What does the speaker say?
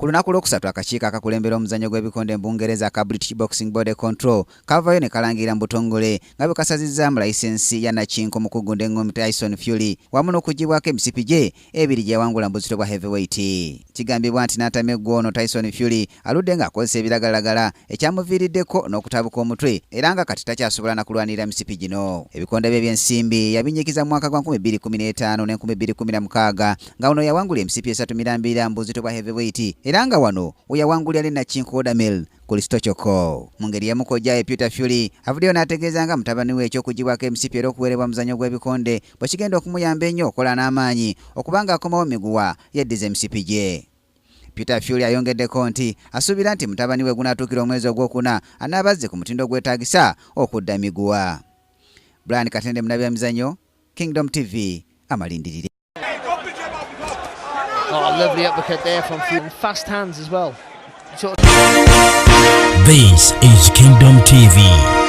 Ku lunaku lwokusatu akakiiko akakulembera omuzannyo gw'ebikonde mu Bungereza ka British Boxing Board Control kavayo ne kalangira mu butongole nga bwe kasazizaamu layisensi ya Nakinko mu kugunda engoma Tyson Fury wamu n'okuggyibwako emisipi gye ebiri gye yawangula mu buzito bwa heavyweight. Kigambibwa nti n'atameggwa ono Tyson Fury aludde ng'akozesa ebiragalagala ekyamuviiriddeko n'okutabuka omutwe era nga kati takyasobola na kulwanira misipi gino. Ebikonde bye by'ensimbi yabinyikiza mu mwaka gwa 2015 ne 2016 nga ono yawangula emisipi 3 mu buzito bwa heavyweight era nga wano weyawangulira Nakinko Odamel ku lisito kyokko. Mu ngeri y'emu kojjaayo Peter Fury avuddeyo n'ategeeza nga mutabani we eky'okuggyibwako emisipi era okuwerebwa muzannyo gw'ebikonde bwe kigenda okumuyamba ennyo okukola n'amaanyi okuba ng'akomawo miguwa yeddiza emisipi gye. Peter Fury ayongeddeko nti asuubira nti mutabani we gunaatuukira omwezi ogwokuna anaabazze ku mutindo gwetaagisa okudda miguwa. Brian Katende munabi wa mizannyo, Kingdom TV, amalindirire. Oh, lovely uppercut there from Fury. Fast hands as well. This is Kingdom TV.